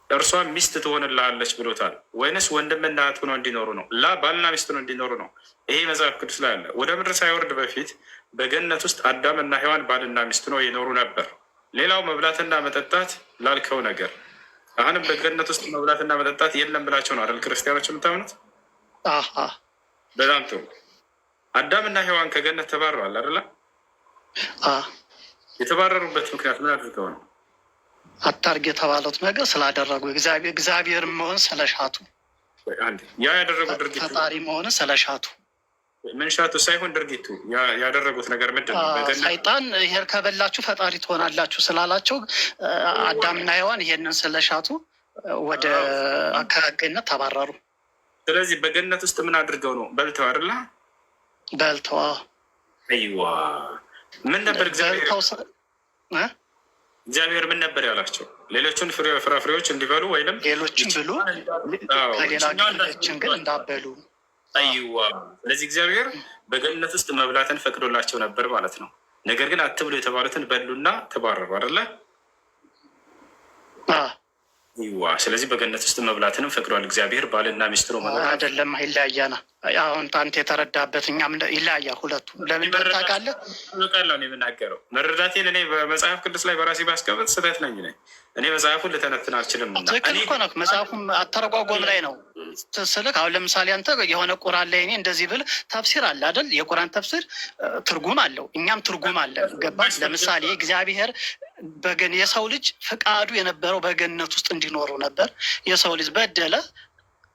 እርሷም ሚስት ትሆንልሃለች ብሎታል። ወይንስ ወንድምና እህት ሆነው እንዲኖሩ ነው? ባልና ሚስት ሆነው እንዲኖሩ ነው። ይሄ መጽሐፍ ቅዱስ ላይ አለ። ወደ ምድር ሳይወርድ በፊት በገነት ውስጥ አዳምና ሔዋን ባልና ሚስት ሆነው ይኖሩ ነበር። ሌላው መብላትና መጠጣት ላልከው ነገር አሁንም በገነት ውስጥ መብላትና መጠጣት የለም ብላቸው ነው አይደል ክርስቲያኖች የምታምኑት? በጣም ጥሩ። አዳምና ሔዋን ከገነት ተባረዋል አይደለ? የተባረሩበት ምክንያት ምን አድርገው ነው? አታርግ የተባሉት ነገር ስላደረጉ እግዚአብሔር መሆን ስለሻቱ፣ ያ ያደረጉ ድርጊት ፈጣሪ መሆን ስለሻቱ። መንሻቱ ሳይሆን ድርጊቱ ያደረጉት ነገር ምንድን ነው? ሰይጣን ይሄን ከበላችሁ ፈጣሪ ትሆናላችሁ ስላላቸው አዳምና ሔዋን ይሄንን ስለሻቱ ወደ ገነት ተባረሩ። ስለዚህ በገነት ውስጥ ምን አድርገው ነው? በልተው አይደለ? በልተዋ። አይዋ ምን ነበር እግዚአብሔር ምን ነበር ያላቸው? ሌሎቹን ፍራፍሬዎች እንዲበሉ ወይም ሌሎችን ብሉ፣ ከሌላ ሌሎችን ግን እንዳበሉ። አይዋ ስለዚህ እግዚአብሔር በገነት ውስጥ መብላትን ፈቅዶላቸው ነበር ማለት ነው። ነገር ግን አትብሉ የተባሉትን በሉና ተባረሩ አይደለ? ይዋ ስለዚህ በገነት ውስጥ መብላትንም ፈቅዷል እግዚአብሔር። ባልና ሚስት ነው ማለት አይደለም። ይለያያና አሁን አንተ የተረዳበት እኛም ይለያያል። ሁለቱ ለምን ታውቃለህ? ቃለው ነው የምናገረው። መረዳቴን እኔ በመጽሐፍ ቅዱስ ላይ በራሴ ባስቀምጥ ስህተት ነኝ ነኝ እኔ መጽሐፉን ልተነትን አልችልም። ትክክል እኮ ነው። መጽሐፉም አተረጓጎም ላይ ነው ስልክ። አሁን ለምሳሌ አንተ የሆነ ቁራን ላይ እኔ እንደዚህ ብል ተፍሲር አለ አይደል? የቁራን ተፍሲር ትርጉም አለው፣ እኛም ትርጉም አለ። ገባህ? ለምሳሌ እግዚአብሔር የሰው ልጅ ፍቃዱ የነበረው በገነት ውስጥ እንዲኖሩ ነበር። የሰው ልጅ በደለ፣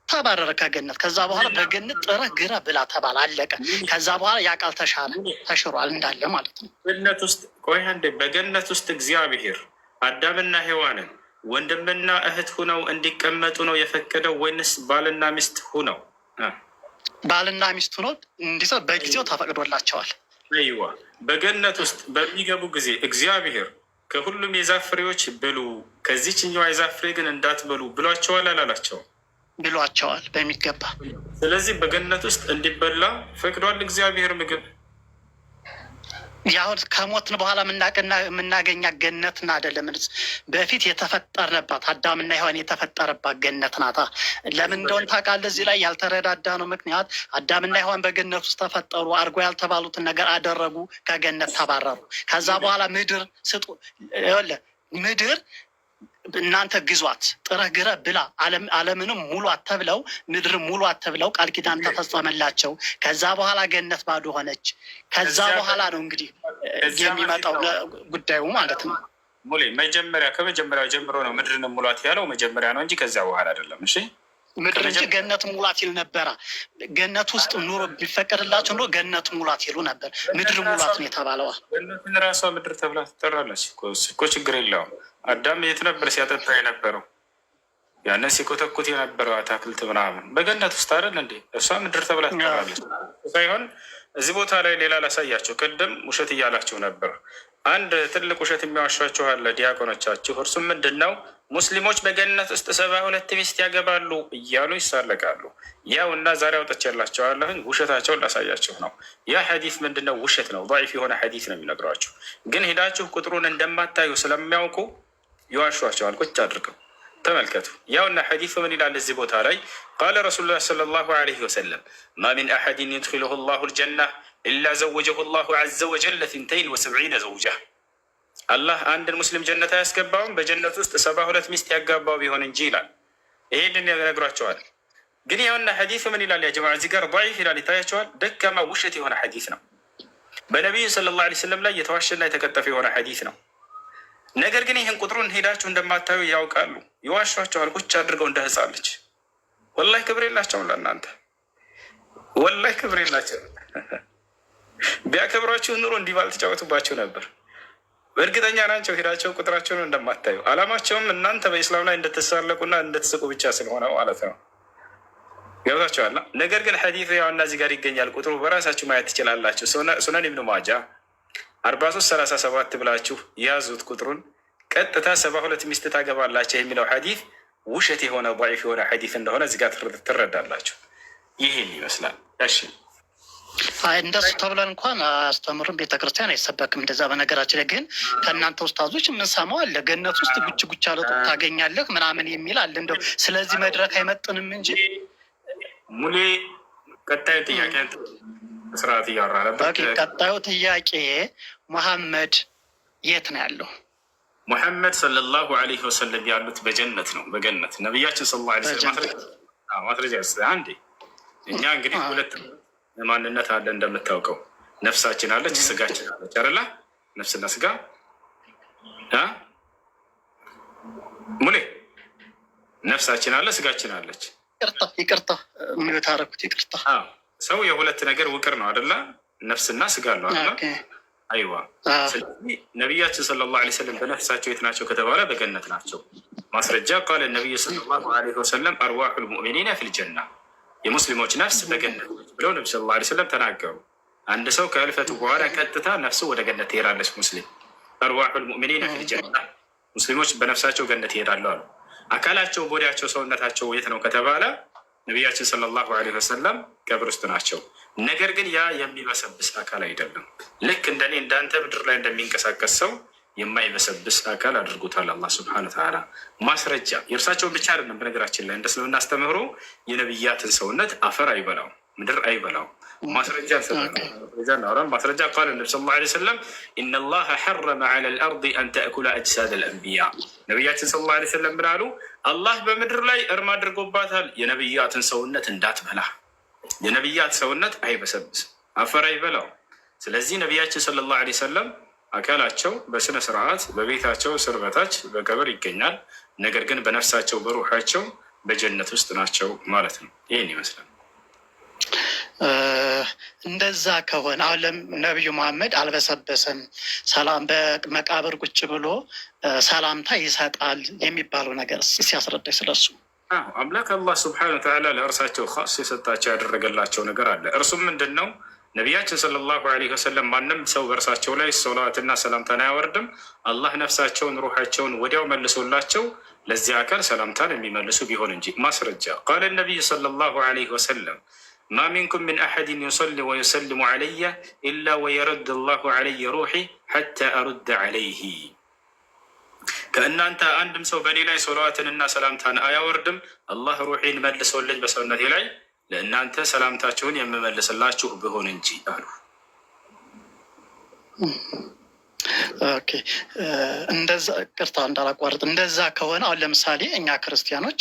ተባረረ ከገነት። ከዛ በኋላ በገነት ጥረህ ግረህ ብላ ተባለ፣ አለቀ። ከዛ በኋላ ያ ቃል ተሽሯል እንዳለ ማለት ነው። ገነት ውስጥ ቆይ አንዴ፣ በገነት ውስጥ እግዚአብሔር አዳምና ሔዋንን ወንድምና እህት ሁነው እንዲቀመጡ ነው የፈቀደው ወይንስ ባልና ሚስት ሁነው? ባልና ሚስት ሁነው እንዲሰው በጊዜው ተፈቅዶላቸዋል። አይዋ በገነት ውስጥ በሚገቡ ጊዜ እግዚአብሔር ከሁሉም የዛፍ ፍሬዎች ብሉ፣ ከዚህችኛዋ የዛፍ ፍሬ ግን እንዳትበሉ ብሏቸዋል አላላቸው? ብሏቸዋል በሚገባ። ስለዚህ በገነት ውስጥ እንዲበላ ፈቅዷል እግዚአብሔር ምግብ። ያሁን ከሞትን በኋላ የምናገኛት ገነትን አይደለም፣ በፊት የተፈጠርንባት አዳምና ሔዋን የተፈጠረባት ገነት ናታ። ለምን እንደሆነ ታውቃለህ? እዚህ ላይ ያልተረዳዳ ነው ምክንያት። አዳምና ሔዋን በገነት ውስጥ ተፈጠሩ፣ አድርጎ ያልተባሉትን ነገር አደረጉ፣ ከገነት ተባረሩ። ከዛ በኋላ ምድር ስጡ፣ ምድር እናንተ ግዟት፣ ጥረህ ግረህ ብላ፣ ዓለምንም ሙሏት ተብለው ምድርም ሙሏት ተብለው ቃል ኪዳን ተፈጸመላቸው። ከዛ በኋላ ገነት ባዶ ሆነች። ከዛ በኋላ ነው እንግዲህ የሚመጣው ጉዳዩ ማለት ነው። ሙሌ ከመጀመሪያው ጀምሮ ነው ምድርን ሙሏት ያለው መጀመሪያ ነው እንጂ ከዛ በኋላ አይደለም። እሺ ምድር እንጂ ገነት ሙላት ይል ነበረ። ገነት ውስጥ ኑሮ ቢፈቀድላቸው ኑሮ ገነት ሙላት ይሉ ነበር። ምድር ሙላት ነው የተባለዋ። ገነትን ራሷ ምድር ተብላ ትጠራለች እኮ ችግር የለውም። አዳም የት ነበር ሲያጠጣ የነበረው? ያንን ሲኮተኩት የነበረው አታክልት ምናምን በገነት ውስጥ አይደል እንዴ? እሷ ምድር ተብላ ትጠራለች ሳይሆን እዚህ ቦታ ላይ ሌላ ላሳያቸው። ቅድም ውሸት እያላችሁ ነበር። አንድ ትልቅ ውሸት የሚያዋሿችሁ አለ ዲያቆኖቻችሁ። እርሱም ምንድን ነው? ሙስሊሞች በገነት ውስጥ 72 ሚስት ያገባሉ እያሉ ይሳለቃሉ። ያው እና ዛሬ አውጥቼላቸዋለሁኝ ውሸታቸውን ላሳያችሁ ነው። ያ ሐዲስ ምንድን ነው? ውሸት ነው። ضعيف የሆነ ሐዲስ ነው የሚነግሯችሁ። ግን ሄዳችሁ ቁጥሩን እንደማታዩ ስለሚያውቁ ይዋሿቸዋል። ቁጭ አድርገው ተመልከቱ። ያውና ሐዲሱ ምን ይላል እዚህ ቦታ ላይ? ቃለ ረሱሉላህ ሰለላሁ ዐለይሂ ወሰለም ማ ሚን አሐድን ዩድኺሉሁ ላሁ ልጀና ኢላ ዘወጀሁ ላሁ ዐዘ ወጀል 72 ዘውጃ። አላህ አንድን ሙስሊም ጀነት አያስገባውም በጀነት ውስጥ 72 ሚስት ያጋባው ቢሆን እንጂ ይላል። ይሄንን ያነግሯቸዋል። ግን ያውና ሐዲሱ ምን ይላል? ያ ጀማዓ እዚህ ጋር ضعيف ይላል። ይታያቸዋል። ደካማ ውሸት የሆነ ሐዲስ ነው። በነቢዩ ሰለላሁ ዐለይሂ ወሰለም ላይ የተዋሸና የተቀጠፈ የሆነ ሐዲስ ነው። ነገር ግን ይህን ቁጥሩን ሄዳችሁ እንደማታዩ ያውቃሉ። ይዋሿቸዋል ቁጭ አድርገው እንደ ሕፃን ልጅ። ወላሂ ክብር የላቸውም ለእናንተ፣ ወላሂ ክብር የላቸውም። ቢያከብሯችሁ ኑሮ እንዲህ ባልተጫወቱባችሁ ነበር። እርግጠኛ ናቸው ሄዳቸው ቁጥራቸውን እንደማታዩ። አላማቸውም እናንተ በኢስላም ላይ እንድትሳለቁና እንድትስቁ ብቻ ስለሆነ ማለት ነው። ገብታችኋል? ነገር ግን ሐዲሱ ያው እና እዚህ ጋር ይገኛል። ቁጥሩ በራሳችሁ ማየት ትችላላችሁ። ሱነን ኢብኑ ማጃ 4337 ብላችሁ ያዙት ቁጥሩን። ቀጥታ 72 ሚስት ታገባላችሁ የሚለው ሐዲስ ውሸት የሆነ ضعيف የሆነ ሐዲስ እንደሆነ እዚህ ጋር ትረዳላችሁ። ይህን ይመስላል። እሺ እንደሱ ተብለን እንኳን አስተምሩን ቤተክርስቲያን አይሰበክም እንደዛ። በነገራችን ላይ ግን ከእናንተ ውስታዞች የምንሰማው አለ ገነት ውስጥ ጉች ጉች ያለ ታገኛለህ ምናምን የሚል አለ። እንደው ስለዚህ መድረክ አይመጥንም እንጂ ሙሌ ቀጣዩ ጥያቄ ስርዓት እያወራ ነበር። ቀጣዩ ጥያቄ መሐመድ የት ነው ያለው? ሙሐመድ ሰለላሁ ዐለይሂ ወሰለም ያሉት በጀነት ነው፣ በገነት ነቢያችን ሰለላሁ ዐለይሂ ወሰለም ማስረጃ አንዴ። እኛ እንግዲህ ሁለት ማንነት አለ እንደምታውቀው፣ ነፍሳችን አለች፣ ስጋችን አለች አይደለ? ነፍስና ስጋ ሙሌ ነፍሳችን አለ፣ ስጋችን አለች። ይቅርታ ታረኩት፣ ይቅርታ። ሰው የሁለት ነገር ውቅር ነው አይደለ? ነፍስና ስጋ አለው አይደለ? አይዋ። ስለዚህ ነቢያችን ሰለላሁ ዐለይሂ ወሰለም በነፍሳቸው የት ናቸው ከተባለ በገነት ናቸው። ማስረጃ ቃለ ነቢዩ ሰለላሁ ዐለይሂ ወሰለም አርዋሑል ሙእሚኒነ ፊል ጀና፣ የሙስሊሞች ነፍስ በገነት ብለው ነቢ ሰለላሁ ዐለይሂ ወሰለም ተናገሩ። አንድ ሰው ከህልፈቱ በኋላ ቀጥታ ነፍሱ ወደ ገነት ትሄዳለች። ሙስሊም አርዋሑል ሙእሚኒነ ፊል ጀና፣ ሙስሊሞች በነፍሳቸው ገነት ይሄዳሉ አሉ። አካላቸው፣ ቦዲያቸው፣ ሰውነታቸው የት ነው ከተባለ ነቢያችን ሰለላሁ ዐለይሂ ወሰለም ቀብር ውስጥ ናቸው። ነገር ግን ያ የሚበሰብስ አካል አይደለም። ልክ እንደኔ እንዳንተ ምድር ላይ እንደሚንቀሳቀስ ሰው የማይበሰብስ አካል አድርጎታል አላህ ሱብሓነሁ ወተዓላ። ማስረጃ የእርሳቸውን ብቻ አይደለም። በነገራችን ላይ እንደ እስልምና አስተምህሮ የነብያትን ሰውነት አፈር አይበላው፣ ምድር አይበላው። ማስረጃ ማስረጃ ቃል ነቢ ሰለላሁ ዐለይሂ ወሰለም ኢነላሀ ሐረመ ዐለል አርዲ አን ተእኩለ አጅሳደል አንቢያ። ነቢያችን ሰለላሁ ዐለይሂ ወሰለም ምን አሉ? አላህ በምድር ላይ እርም አድርጎባታል የነብያትን ሰውነት እንዳትበላ። የነቢያት ሰውነት አይበሰብስ፣ አፈር አይበላው። ስለዚህ ነቢያችን ሰለላሁ ዐለይሂ ወሰለም አካላቸው በስነ ስርዓት በቤታቸው ስር በታች በቀብር ይገኛል። ነገር ግን በነፍሳቸው በሩሓቸው በጀነት ውስጥ ናቸው ማለት ነው። ይህን ይመስላል። እንደዛ ከሆነ አሁን ነቢዩ መሐመድ አልበሰበሰም፣ ሰላም በመቃብር ቁጭ ብሎ ሰላምታ ይሰጣል የሚባለው ነገር ሲያስረዳኝ ስለሱ አምላክ አላህ ስብሐነሁ ወተዓላ ለእርሳቸው ኻስ የሰጣቸው ያደረገላቸው ነገር አለ። እርሱም ምንድን ነው? ነቢያችን ሰለላሁ ዐለይሂ ወሰለም ማንም ሰው በእርሳቸው ላይ ሰላዋትና ሰላምታን አያወርድም። አላህ ነፍሳቸውን ሩሓቸውን ወዲያው መልሶላቸው ለዚህ አካል ሰላምታን የሚመልሱ ቢሆን እንጂ። ማስረጃ ቃለ ነቢዩ ሰለላሁ ዐለይሂ ወሰለም ማ ሚንኩም ምን አሐድን ዩሰሊ ወዩሰልሙ ዐለየ ኢላ ወየረድ አላሁ ዐለየ ሩሒ ሐታ አሩደ ዐለይህ። ከእናንተ አንድም ሰው በእኔ ላይ ሰላዋትንና ሰላምታን አያወርድም፣ አላህ ሩሒን መልሶልኝ በሰውነቴ ላይ ለእናንተ ሰላምታችሁን የምመልስላችሁ ብሆን እንጂ አሉ። ኦኬ፣ እንደዛ ቅርታ እንዳላቋርጥ። እንደዛ ከሆነ አሁን ለምሳሌ እኛ ክርስቲያኖች፣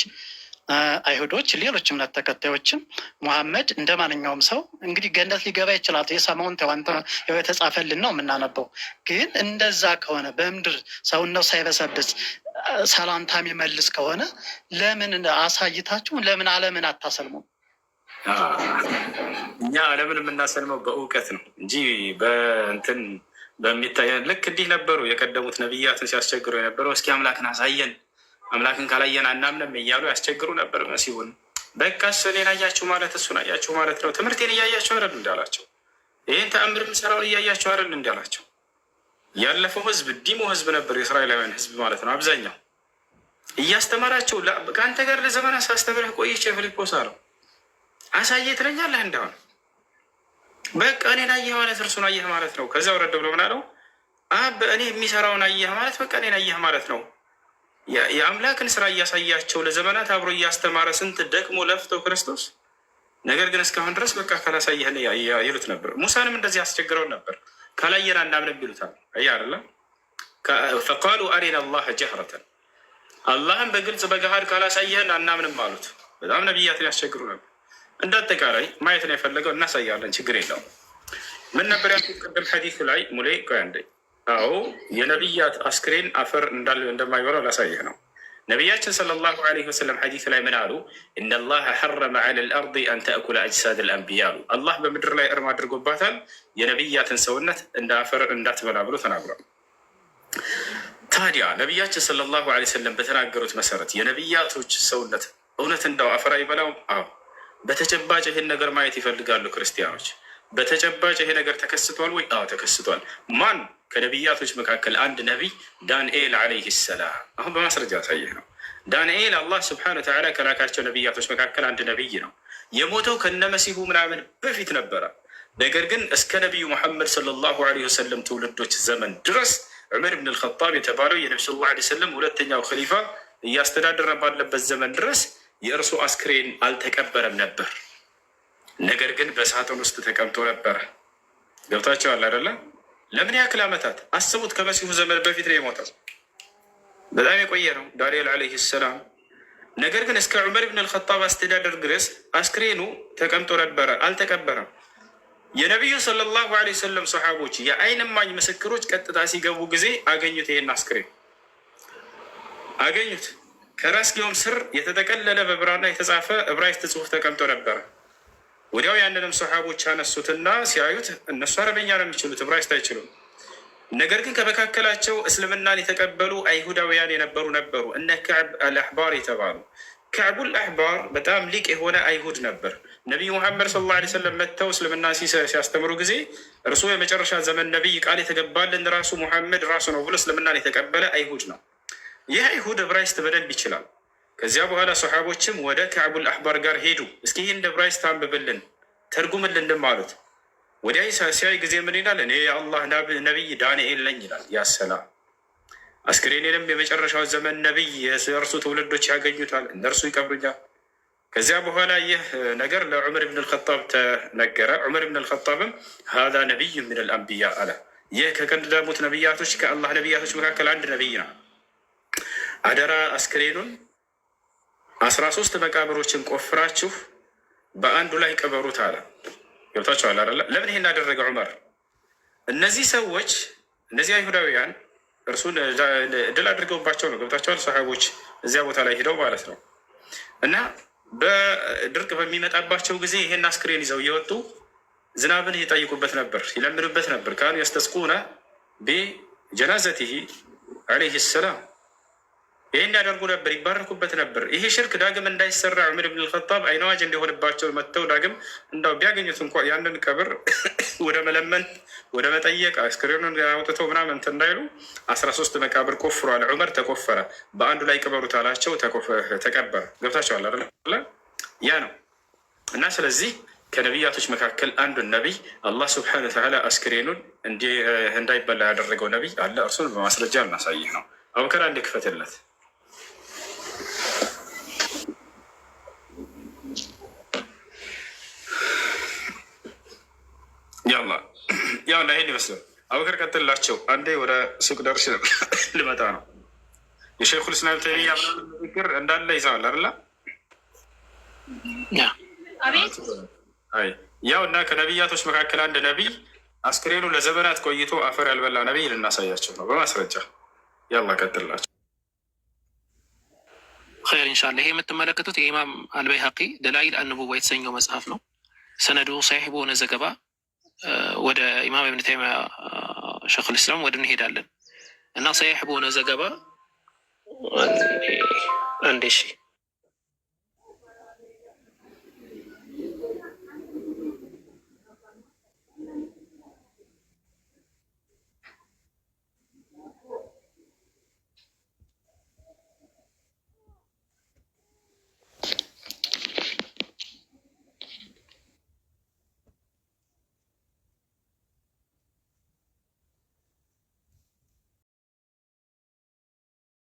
አይሁዶች፣ ሌሎች እምነት ተከታዮችም ሙሐመድ እንደ ማንኛውም ሰው እንግዲህ ገነት ሊገባ ይችላል። የሰማውን ተዋንተ የተጻፈልን ነው የምናነበው። ግን እንደዛ ከሆነ በምድር ሰውነው ሳይበሰብስ ሰላምታ የሚመልስ ከሆነ ለምን አሳይታችሁ ለምን ዓለምን አታሰልሙ? እኛ ዓለምን የምናሰልመው በእውቀት ነው እንጂ በእንትን በሚታይ ልክ እንዲህ ነበሩ የቀደሙት ነቢያትን ሲያስቸግሩ የነበረው። እስኪ አምላክን አሳየን፣ አምላክን ካላየን አናምንም እያሉ ያስቸግሩ ነበር መሲሁን። በቃ እኔን አያችሁ ማለት እሱን አያችሁ ማለት ነው። ትምህርቴን እያያችሁ አይደል እንዳላቸው፣ ይህን ተአምር የምሰራውን እያያችሁ አይደል እንዳላቸው። ያለፈው ህዝብ ዲሞ ህዝብ ነበር፣ የእስራኤላውያን ህዝብ ማለት ነው። አብዛኛው እያስተማራቸው ከአንተ ጋር ለዘመናት ሳስተምርህ ቆይቼ ፊልጶስ አለው አሳየ ትለኛለህ እንደሆነ በቃ እኔን አየህ ማለት እርሱን አየህ ማለት ነው። ከዚያ ወረድ ብሎ ምን አለው? በእኔ የሚሰራውን አየህ ማለት በቃ እኔን አየህ ማለት ነው። የአምላክን ስራ እያሳያቸው ለዘመናት አብሮ እያስተማረ ስንት ደክሞ ለፍተው ክርስቶስ፣ ነገር ግን እስካሁን ድረስ በቃ ካላሳየህን ይሉት ነበር። ሙሳንም እንደዚህ አስቸግረው ነበር። ካላየን አናምንም ይሉታል። አየህ አይደለም? ፈቃሉ አሪና አላህ ጀህረተን፣ አላህን በግልጽ በገሃድ ካላሳየህን አናምንም አሉት። በጣም ነቢያትን ያስቸግሩ ነበር። እንደ አጠቃላይ ማየት ነው የፈለገው፣ እናሳያለን፣ ችግር የለውም። ምን ነበር ያልኩት ቅድም ሐዲሱ ላይ ሙሌ? ቆይ አንዴ። አዎ የነቢያት አስክሬን አፈር እንደማይበላው ላሳየህ ነው። ነቢያችን ሰለላሁ ዐለይሂ ወሰለም ሐዲስ ላይ ምን አሉ? ኢነላህ ሐረመ ዐለል አርዲ አን ተእኩለ አጅሳድ አልአንቢያ አሉ። አላህ በምድር ላይ እርም አድርጎባታል የነቢያትን ሰውነት እንደ አፈር እንዳትበላ ብሎ ተናግሯል። ታዲያ ነቢያችን ሰለላሁ ዐለይሂ ወሰለም በተናገሩት መሰረት የነቢያቶች ሰውነት እውነት እንዳው አፈር አይበላውም? አዎ በተጨባጭ ይህን ነገር ማየት ይፈልጋሉ ክርስቲያኖች። በተጨባጭ ይሄ ነገር ተከስቷል ወይ? አዎ ተከስቷል። ማን? ከነቢያቶች መካከል አንድ ነቢይ ዳንኤል ዓለይህ ሰላም። አሁን በማስረጃ ያሳየህ ነው። ዳንኤል አላህ ስብሐነ ወተዓላ ከላካቸው ነቢያቶች መካከል አንድ ነቢይ ነው። የሞተው ከነመሲሁ ምናምን በፊት ነበረ። ነገር ግን እስከ ነቢዩ ሙሐመድ ሰለላሁ ዐለይሂ ወሰለም ትውልዶች ዘመን ድረስ ዑመር ብን አልኸጣብ የተባለው የነቢ ሰለላሁ ዐለይሂ ወሰለም ሁለተኛው ኸሊፋ እያስተዳደረ ባለበት ዘመን ድረስ የእርሱ አስክሬን አልተቀበረም ነበር። ነገር ግን በሳጥን ውስጥ ተቀምጦ ነበረ። ገብታችኋል አይደለ? ለምን ያክል ዓመታት አስቡት። ከመሲሁ ዘመን በፊት ነው የሞተው። በጣም የቆየ ነው ዳንኤል ዓለይሂ ሰላም። ነገር ግን እስከ ዑመር ብን አልኸጣብ አስተዳደር ድረስ አስክሬኑ ተቀምጦ ነበረ፣ አልተቀበረም። የነቢዩ ሰለላሁ ዐለይሂ ወሰለም ሰሓቦች፣ የአይን እማኝ ምስክሮች ቀጥታ ሲገቡ ጊዜ አገኙት። ይሄን አስክሬን አገኙት። ከራስጌውም ስር የተጠቀለለ በብራና የተጻፈ ዕብራይስጥ ጽሑፍ ተቀምጦ ነበረ። ወዲያው ያንንም ሰሓቦች አነሱትና ሲያዩት እነሱ አረበኛ ነው የሚችሉት፣ ዕብራይስጥ አይችሉም። ነገር ግን ከመካከላቸው እስልምናን የተቀበሉ አይሁዳውያን የነበሩ ነበሩ። እነ ከዕብ አልአሕባር የተባሉ ከዕቡል አሕባር በጣም ሊቅ የሆነ አይሁድ ነበር። ነቢዩ ሙሐመድ ሰለላሁ ዐለይሂ ወሰለም መጥተው እስልምና ሲያስተምሩ ጊዜ እርሱ የመጨረሻ ዘመን ነቢይ ቃል የተገባልን ራሱ ሙሐመድ ራሱ ነው ብሎ እስልምናን የተቀበለ አይሁድ ነው። ይህ አይሁድ ዕብራይስጥ በደንብ ይችላል። ከዚያ በኋላ ሰሓቦችም ወደ ከዕቡል አሕባር ጋር ሄዱ። እስኪ ይህን ዕብራይስጥ አንብብልን፣ ተርጉምልን ማለት። ወዲያ ሲያይ ጊዜ ምን ይላል? እኔ የአላህ ነቢይ ዳንኤል ነኝ ይላል። ያሰላም አስክሬኔንም የመጨረሻው ዘመን ነቢይ የእርሱ ትውልዶች ያገኙታል፣ እነርሱ ይቀብሩኛል። ከዚያ በኋላ ይህ ነገር ለዑመር ብን አልኸጣብ ተነገረ። ዑመር ብን አልኸጣብም ሀዛ ነቢይ ምን አልአንቢያ አለ። ይህ ከቀደሙት ነቢያቶች ከአላህ ነቢያቶች መካከል አንድ ነቢይ ነው። አደራ አስክሬኑን 13 መቃብሮችን ቆፍራችሁ በአንዱ ላይ ቅበሩት አለ። ገብታችኋል አይደለ? ለምን ይሄን አደረገ ዑመር? እነዚህ ሰዎች እነዚህ አይሁዳውያን እርሱን ድል አድርገውባቸው ነው። ገብታችኋል? ሰሓቦች እዚያ ቦታ ላይ ሄደው ማለት ነው። እና በድርቅ በሚመጣባቸው ጊዜ ይሄን አስክሬን ይዘው እየወጡ ዝናብን ይጠይቁበት ነበር፣ ይለምኑበት ነበር። ካኑ የስተስቁነ ቢጀናዘቲሂ ዓለይሂ ሰላም። ይህን ያደርጉ ነበር፣ ይባረኩበት ነበር። ይሄ ሽርክ ዳግም እንዳይሰራ ዑመር ብን አልኸጣብ አይነዋጅ እንዲሆንባቸው መጥተው ዳግም እንዳው ቢያገኙት እንኳ ያንን ቀብር ወደ መለመን ወደ መጠየቅ አስክሬኑን አውጥተው ምናምን እንትን እንዳይሉ 13 መቃብር ቆፍሯል ዑመር። ተቆፈረ፣ በአንዱ ላይ ቅበሩት አላቸው፣ ተቀበረ። ገብታችኋል አይደለ? ያ ነው። እና ስለዚህ ከነቢያቶች መካከል አንዱን ነቢይ አላህ ስብሐነሁ ወተዓላ አስክሬኑን እንዳይበላ ያደረገው ነቢይ አለ። እርሱን በማስረጃ እናሳይህ ነው። አቡበከር አንድ ክፈትለት። ያውና ይሄን ይመስላል። አቡበከር ቀጥላቸው። አንዴ ወደ ሱቅ ደርሼ ልመጣ ነው። የሸይኹል ኢስላም ተይሚያ ንግግር እንዳለ ይዘዋል አይደለ? ያው እና ከነቢያቶች መካከል አንድ ነቢይ አስክሬኑ ለዘመናት ቆይቶ አፈር ያልበላ ነቢይ ልናሳያቸው ነው በማስረጃ። ያላ ቀጥላቸው። ኸይር ኢንሻአላህ። ይሄ የምትመለከቱት የኢማም አልበይሀቂ ደላኢል አንቡዋ የተሰኘው መጽሐፍ ነው። ሰነዱ ሰሒህ በሆነ ዘገባ ወደ ኢማም ኢብኑ ተይሚያ ሸይኹል ኢስላም ወደ እንሄዳለን እና ሰሒህ በሆነ ዘገባ አንዴ እሺ